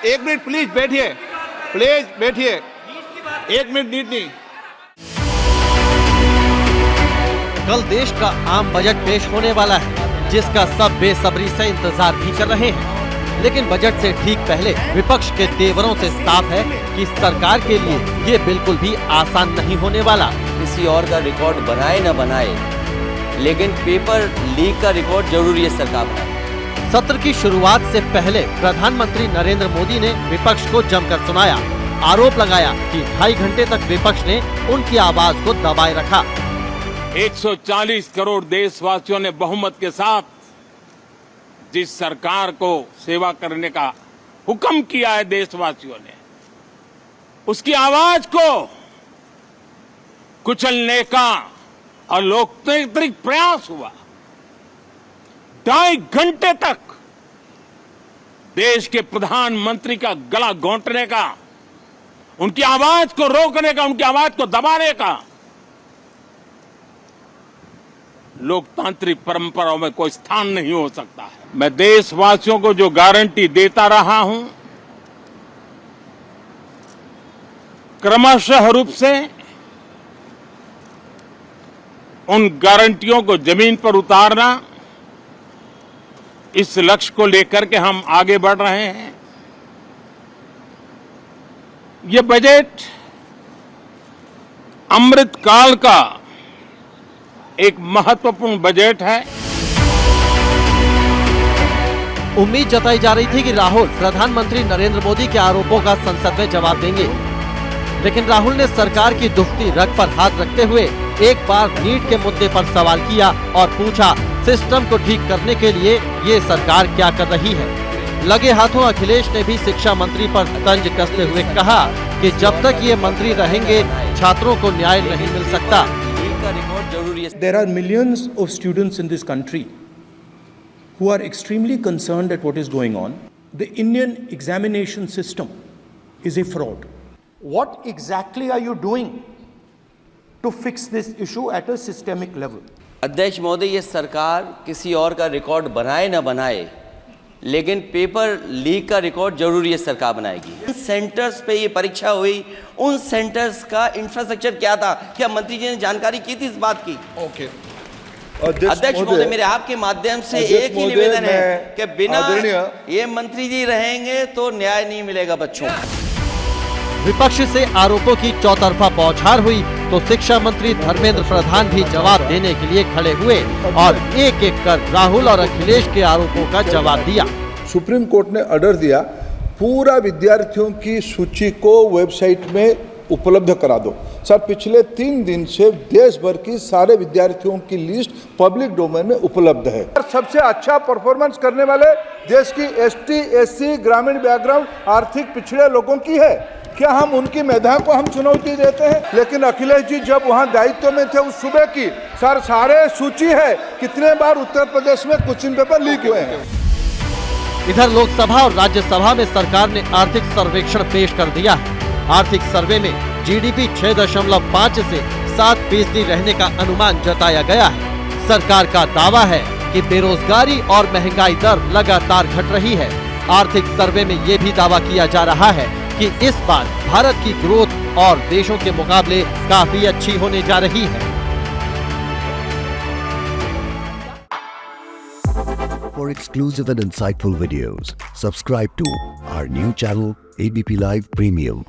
एक minute please बैठिए, please बैठिए, एक मिनट नीट नहीं। कल देश का आम बजट पेश होने वाला है, जिसका सब बेसब्री से इंतजार भी कर रहे हैं। लेकिन बजट से ठीक पहले विपक्ष के तेवरों से साफ है कि सरकार के लिए ये बिल्कुल भी आसान नहीं होने वाला। किसी और का रिकॉर्ड बनाए न बनाए, लेकिन पेपर लीक का रिकॉर्ड जरूरी है सरकार बनाए। सत्र की शुरुआत से पहले प्रधानमंत्री नरेंद्र मोदी ने विपक्ष को जमकर सुनाया। आरोप लगाया कि 2.5 घंटे तक विपक्ष ने उनकी आवाज को दबाए रखा। 140 करोड़ देशवासियों ने बहुमत के साथ जिस सरकार को सेवा करने का हुक्म किया है देशवासियों ने, उसकी आवाज को कुचलने का और लोकतांत्रिक प्रयास हुआ। 2.5 घंटे तक देश के प्रधानमंत्री का गला घोंटने का, उनकी आवाज को रोकने का, उनकी आवाज को दबाने का लोकतांत्रिक परंपराओं में कोई स्थान नहीं हो सकता है। मैं देशवासियों को जो गारंटी देता रहा हूं, क्रमशः रूप से उन गारंटियों को जमीन पर उतारना, इस लक्ष्य को लेकर के हम आगे बढ़ रहे हैं। ये बजट अमृत काल का एक महत्वपूर्ण बजट है। उम्मीद जताई जा रही थी कि राहुल प्रधानमंत्री नरेंद्र मोदी के आरोपों का संसद में जवाब देंगे, लेकिन राहुल ने सरकार की दुखती रग पर हाथ रखते हुए एक बार नीट के मुद्दे पर सवाल किया और पूछा, सिस्टम को ठीक करने के लिए ये सरकार क्या कर रही है। लगे हाथों अखिलेश ने भी शिक्षा मंत्री पर तंज कसते हुए कहा कि जब तक ये मंत्री रहेंगे छात्रों को न्याय नहीं मिल सकता। There are millions of students in this country who are extremely concerned at what is going on. The Indian examination system is a fraud. What exactly are you doing to fix this issue at a systemic level? अध्यक्ष महोदय, ये सरकार किसी और का record बनाए न बनाए, लेकिन पेपर लीक का रिकॉर्ड जरूरी है सरकार बनाएगी। सेंटर्स पे ये परीक्षा हुई, उन सेंटर्स का इंफ्रास्ट्रक्चर क्या था, क्या मंत्री जी ने जानकारी की थी इस बात की? ओके। अध्यक्ष महोदय, मेरे आपके माध्यम से एक ही निवेदन है कि बिना ये मंत्री जी रहेंगे तो न्याय नहीं मिलेगा बच्चों को। विपक्ष से आरोपों की चौतरफा बौछार हुई तो शिक्षा मंत्री धर्मेंद्र प्रधान भी जवाब देने के लिए खड़े हुए और एक एक कर राहुल और अखिलेश के आरोपों का जवाब दिया। सुप्रीम कोर्ट ने ऑर्डर दिया, पूरा विद्यार्थियों की सूची को वेबसाइट में उपलब्ध करा दो। सर, पिछले 3 दिन से देश भर की सारे विद्यार्थियों की लिस्ट पब्लिक डोमेन में उपलब्ध है। सबसे अच्छा परफॉर्मेंस करने वाले देश की एसटी, एससी, ग्रामीण बैकग्राउंड, आर्थिक पिछड़े लोगों की है। क्या हम उनकी मेधा को हम चुनौती देते हैं? लेकिन अखिलेश जी जब वहाँ दायित्व में थे उस सूबे की सर सारे सूची है, कितने बार उत्तर प्रदेश में क्वेश्चन पेपर लीक हुए हैं। इधर लोकसभा और राज्यसभा में सरकार ने आर्थिक सर्वेक्षण पेश कर दिया है। आर्थिक सर्वे में जीडीपी 6.5 से 7% रहने का अनुमान जताया गया है। सरकार का दावा है कि बेरोजगारी और महंगाई दर लगातार घट रही है। आर्थिक सर्वे में ये भी दावा किया जा रहा है कि इस बार भारत की ग्रोथ और देशों के मुकाबले काफी अच्छी होने जा रही है। For exclusive and insightful videos, subscribe to our new channel ABP Live Premium.